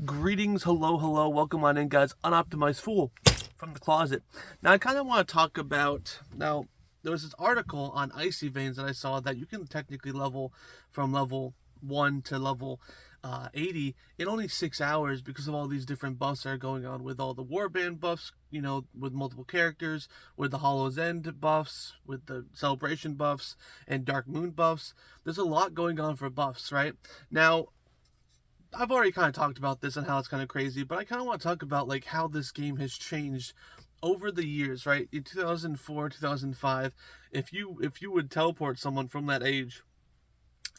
Greetings, hello, welcome on in, guys. Unoptimized Fool from the closet. Now, I kind of want to talk about, there was this article on Icy Veins that I saw that you can technically level from level 1 to level 80 in only 6 hours because of all these different buffs that are going on with all the warband buffs, with multiple characters, with the Hollow's End buffs, with the Celebration buffs, and Dark Moon buffs. There's a lot going on for buffs, right? Now, I've already kind of talked about this and how it's kind of crazy, but I kind of want to talk about like how this game has changed over the years, right? In 2004, 2005, if you would teleport someone from that age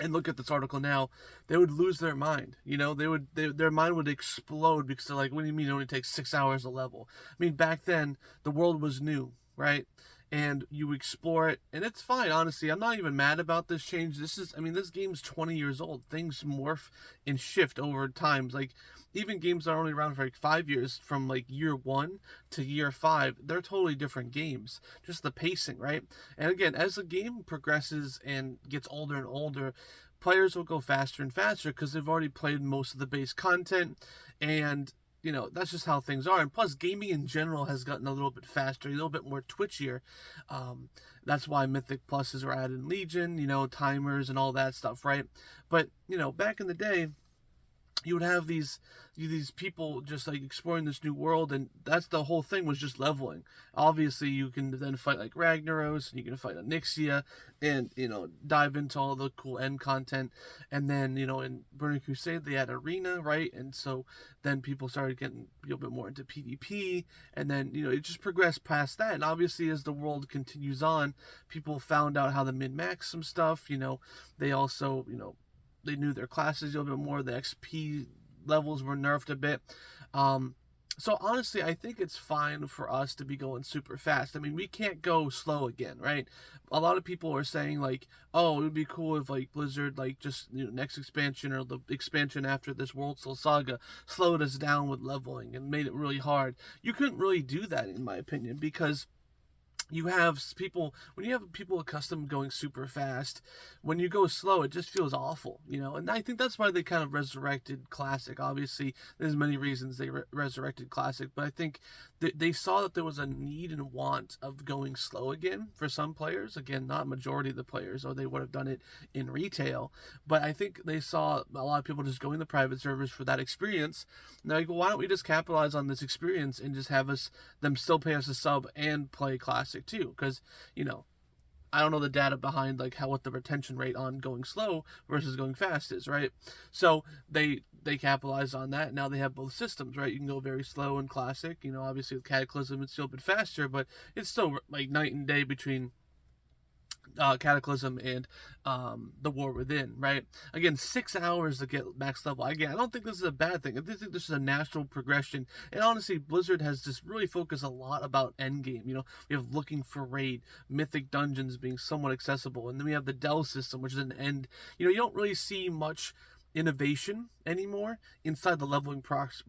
and look at this article now, they would lose their mind. Their mind would explode because they're like, what do you mean it only takes 6 hours to level? I mean, back then the world was new, right? And you explore it, and it's fine, honestly. I'm not even mad about this change. This game's 20 years old. Things morph and shift over time. Like, even games that are only around for like 5 years, from like year 1 to year 5, they're totally different games. Just the pacing, right? And again, as the game progresses and gets older and older, players will go faster and faster because they've already played most of the base content, and that's just how things are. And plus, gaming in general has gotten a little bit faster, a little bit more twitchier. That's why Mythic Pluses were added in Legion, timers and all that stuff, right? But, back in the day, you would have these people just like exploring this new world, and that's the whole thing, was just leveling. Obviously, you can then fight like Ragnaros, and you can fight Onyxia, and dive into all the cool end content. And then in Burning Crusade they had Arena, right? And so then people started getting a little bit more into PvP, and then it just progressed past that. And obviously, as the world continues on, people found out how to min-max some stuff. They also they knew their classes a little bit more. The XP levels were nerfed a bit. So honestly, I think it's fine for us to be going super fast. I mean, we can't go slow again, right? A lot of people are saying like, oh, it would be cool if like Blizzard, like just next expansion or the expansion after this World Soul Saga slowed us down with leveling and made it really hard. You couldn't really do that, in my opinion, because when you have people accustomed to going super fast, when you go slow, it just feels awful, and I think that's why they kind of resurrected Classic. Obviously, there's many reasons they resurrected Classic, but I think they saw that there was a need and want of going slow again for some players. Again, not majority of the players, or they would have done it in retail, but I think they saw a lot of people just going to private servers for that experience. And they're like, well, why don't we just capitalize on this experience and just have them still pay us a sub and play Classic too? Because I don't know the data behind like what the retention rate on going slow versus going fast is, right? So they capitalized on that. Now they have both systems, right? You can go very slow in Classic. Obviously with Cataclysm it's still a bit faster, but it's still like night and day between Cataclysm and the War Within, right? Again, 6 hours to get max level. Again, I don't think this is a bad thing. I think this is a natural progression. And honestly, Blizzard has just really focused a lot about endgame. We have looking for raid, mythic dungeons being somewhat accessible, and then we have the Dell system, which is an end. You don't really see much innovation anymore inside the leveling process,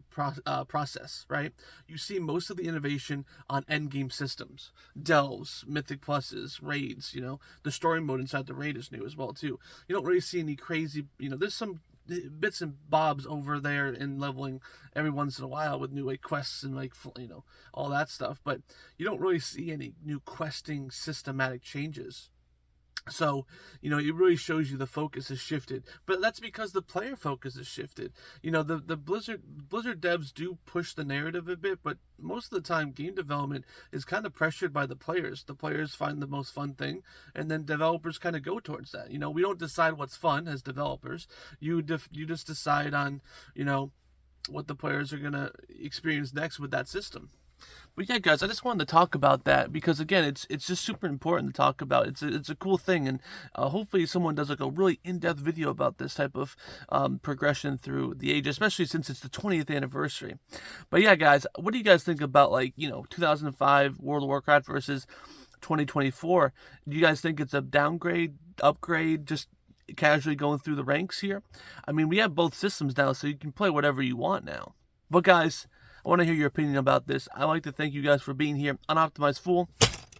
right? You see most of the innovation on endgame systems, delves, mythic pluses, raids. The story mode inside the raid is new as well too. You don't really see any crazy, there's some bits and bobs over there in leveling every once in a while with new quests and all that stuff, but you don't really see any new questing systematic changes. So, it really shows you the focus has shifted. But that's because the player focus has shifted. The Blizzard devs do push the narrative a bit, but most of the time game development is kind of pressured by the players. The players find the most fun thing, and then developers kind of go towards that. We don't decide what's fun as developers. You just decide on, what the players are going to experience next with that system. But yeah, guys, I just wanted to talk about that because again, it's just super important to talk about. It's a cool thing, and hopefully someone does like a really in-depth video about this type of progression through the age, especially since it's the 20th anniversary. But yeah, guys, what do you guys think about 2005 World of Warcraft versus 2024? Do you guys think it's a downgrade, upgrade, just casually going through the ranks here? I mean, we have both systems now, so you can play whatever you want now. But guys, I want to hear your opinion about this. I'd like to thank you guys for being here. Unoptimized Fool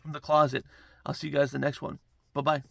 from the closet. I'll see you guys in the next one. Bye-bye.